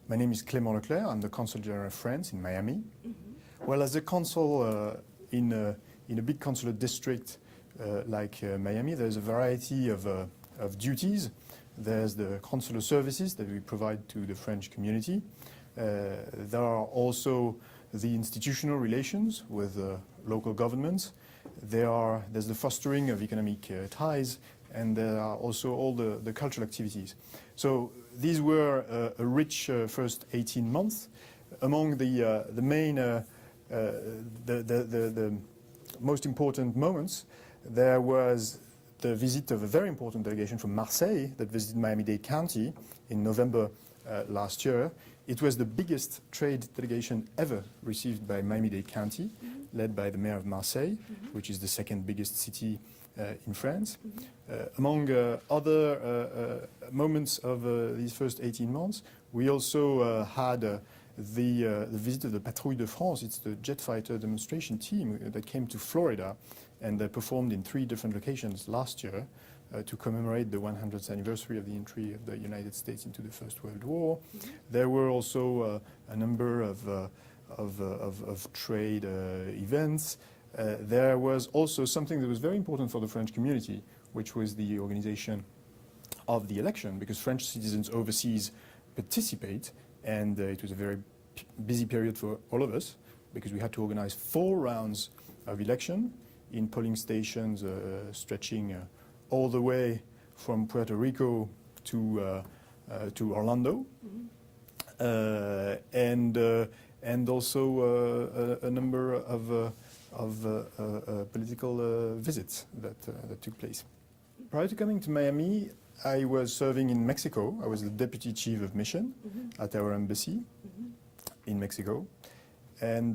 My name is Clément Leclerc. I'm the Consul General of France in Miami. Well, as a consul in a big consulate district like Miami, there's a variety of duties. There's the consular services that we provide to the French community. There are also the institutional relations with local governments. There's the fostering of economic ties, and there are also all the cultural activities. So these were a rich first 18 months. Among the main, the most important moments, there was the visit of a very important delegation from Marseille that visited Miami-Dade County in November last year. It was the biggest trade delegation ever received by Miami-Dade County, led by the mayor of Marseille, which is the second biggest city in France. Among other moments of these first 18 months, we also had the visit of the Patrouille de France. It's the jet fighter demonstration team that came to Florida and performed in 3 different locations last year to commemorate the 100th anniversary of the entry of the United States into the First World War. There were also a number of trade events. There was also something that was very important for the French community, which was the organization of the election, because French citizens overseas participate, and it was a very busy period for all of us, because we had to organize 4 rounds of election in polling stations stretching all the way from Puerto Rico to Orlando, and also a number of political visits that took place. Prior to coming to Miami, I was serving in Mexico. I was the deputy chief of mission at our embassy in Mexico. And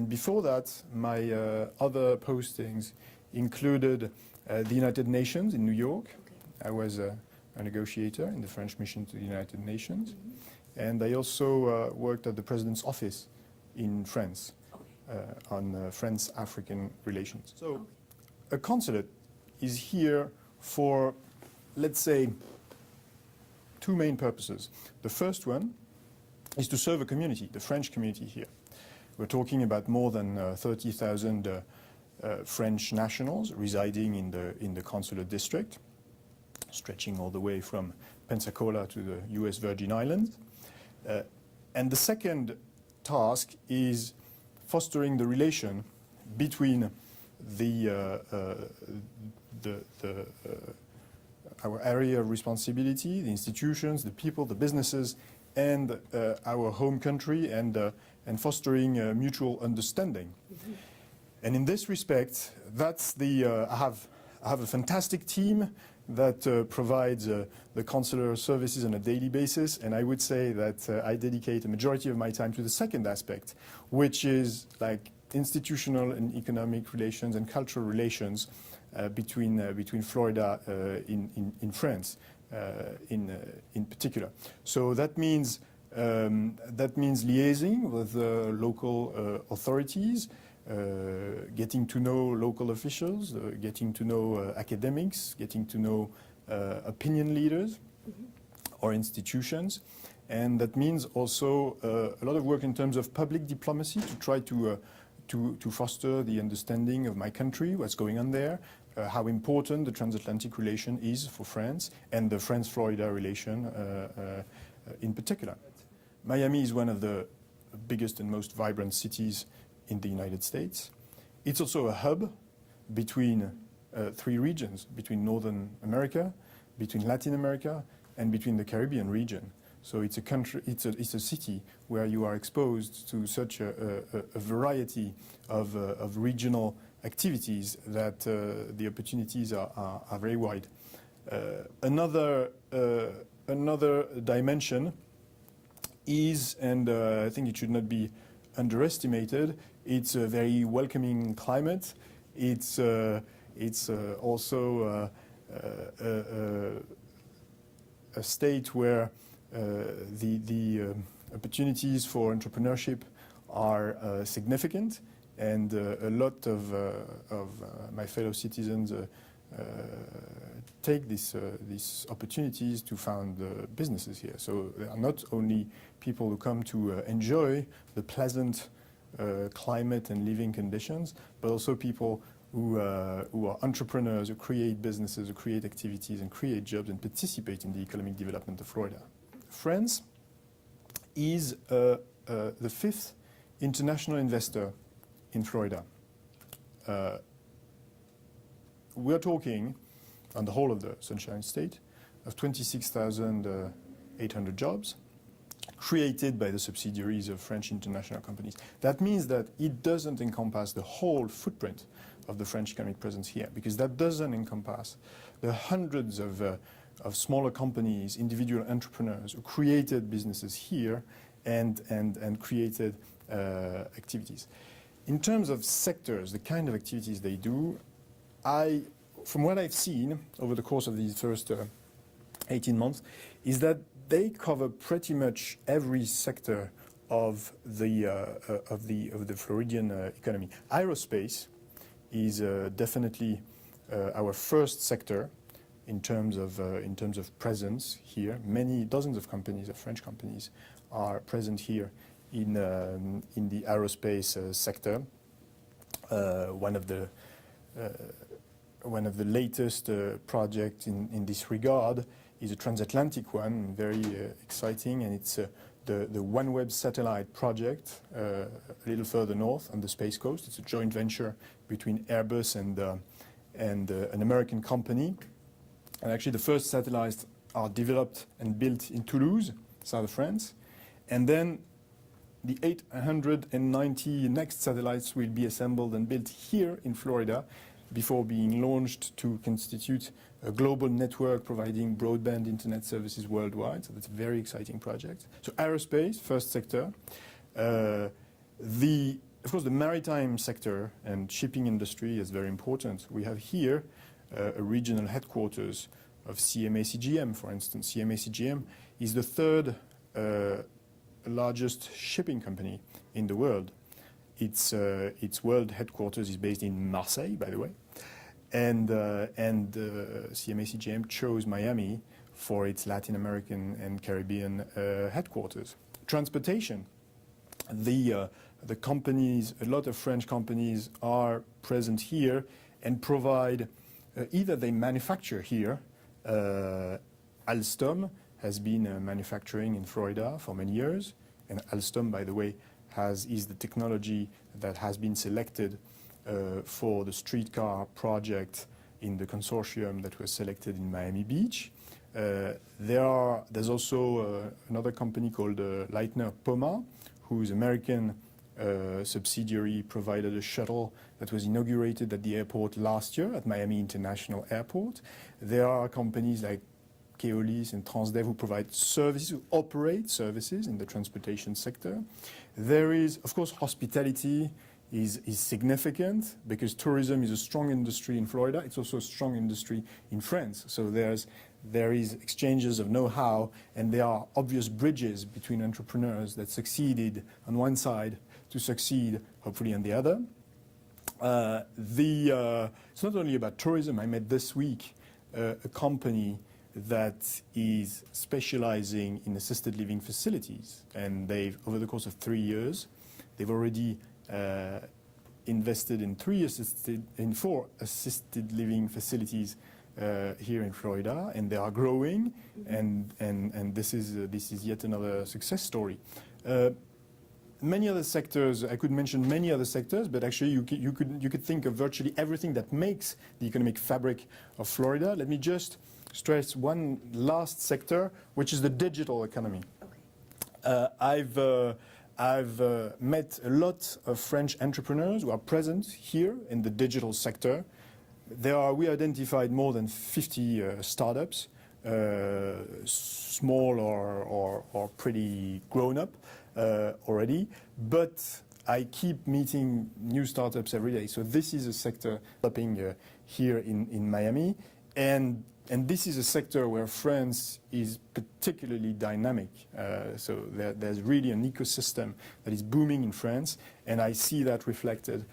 before that, my other postings included the United Nations in New York. Okay. I was a negotiator in the French mission to the United Nations. And I also worked at the President's office in France on France-African relations. So a consulate is here for, let's say, 2 main purposes. The first one is to serve a community, the French community here. We're talking about more than 30,000 French nationals residing in the consular district, stretching all the way from Pensacola to the US Virgin Islands. And the second task is fostering the relation between our area of responsibility, the institutions, the people, the businesses, and our home country, and fostering mutual understanding. And in this respect, that's I have a fantastic team that provides the consular services on a daily basis, and I would say that I dedicate a majority of my time to the second aspect, which is like institutional and economic relations and cultural relations between Florida in France in particular. So that means liaising with local authorities, getting to know local officials, getting to know academics, getting to know opinion leaders or institutions. And that means also a lot of work in terms of public diplomacy to try to foster the understanding of my country, what's going on there, how important the transatlantic relation is for France, and the France-Florida relation in particular. Miami is one of the biggest and most vibrant cities in the United States. It's also a hub between 3 regions, between Northern America, between Latin America, and between the Caribbean region. So it's a country, it's a city where you are exposed to such a variety of regional activities that the opportunities are very wide. Another dimension is, and I think it should not be underestimated, it's a very welcoming climate. It's also a state where the opportunities for entrepreneurship are significant, and a lot of my fellow citizens take these opportunities to found businesses here. So there are not only people who come to enjoy the pleasant climate and living conditions, but also people who are entrepreneurs, who create businesses, who create activities and create jobs and participate in the economic development of Florida. France is the 5th international investor in Florida. We're talking, on the whole of the Sunshine State, of 26,800 jobs created by the subsidiaries of French international companies. That means that it doesn't encompass the whole footprint of the French economic presence here, because that doesn't encompass the hundreds of smaller companies, individual entrepreneurs who created businesses here and created activities. In terms of sectors, the kind of activities they do, from what I've seen over the course of these first 18 months, is that they cover pretty much every sector of the Floridian economy. Aerospace is definitely our first sector in terms of presence here. Many dozens of companies, of French companies, are present here in the aerospace sector. One of the latest projects in this regard is a transatlantic one, very exciting, and it's the OneWeb satellite project a little further north on the Space Coast. It's a joint venture between Airbus and an American company. And actually the first satellites are developed and built in Toulouse, south of France. And then the 890 next satellites will be assembled and built here in Florida before being launched to constitute a global network providing broadband internet services worldwide. So that's a very exciting project. So aerospace, first sector. Of course, the maritime sector and shipping industry is very important. We have here a regional headquarters of CMA-CGM, for instance. CMA-CGM is the third largest shipping company in the world. Its world headquarters is based in Marseille, by the way, and CMA-CGM chose Miami for its Latin American and Caribbean headquarters. Transportation, the companies, a lot of French companies are present here and provide, either they manufacture here. Alstom has been manufacturing in Florida for many years, and Alstom, by the way, is the technology that has been selected for the streetcar project in the consortium that was selected in Miami Beach. There's also another company called Leitner Poma, whose American subsidiary provided a shuttle that was inaugurated at the airport last year at Miami International Airport. There are companies like Keolis and Transdev who provide services, who operate services in the transportation sector. There is, of course, hospitality is significant because tourism is a strong industry in Florida. It's also a strong industry in France. So there is exchanges of know-how, and there are obvious bridges between entrepreneurs that succeeded on one side to succeed, hopefully, on the other. It's not only about tourism. I met this week a company that is specializing in assisted living facilities, and over the course of 3 years, they've already invested in 4 assisted living facilities here in Florida, and they are growing, and this is yet another success story. Many other sectors, I could mention many other sectors, but actually you could think of virtually everything that makes the economic fabric of Florida. Let me just stress one last sector, which is the digital economy. Okay. I've met a lot of French entrepreneurs who are present here in the digital sector. We identified more than 50 startups, small or pretty grown up already, but I keep meeting new startups every day. So this is a sector developing here in Miami, and this is a sector where France is particularly dynamic. So there's really an ecosystem that is booming in France, and I see that reflected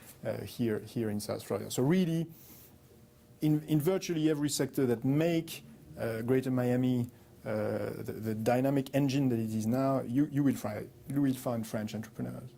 here in South Florida. So really, in virtually every sector that make Greater Miami the dynamic engine that it is now, you will find French entrepreneurs.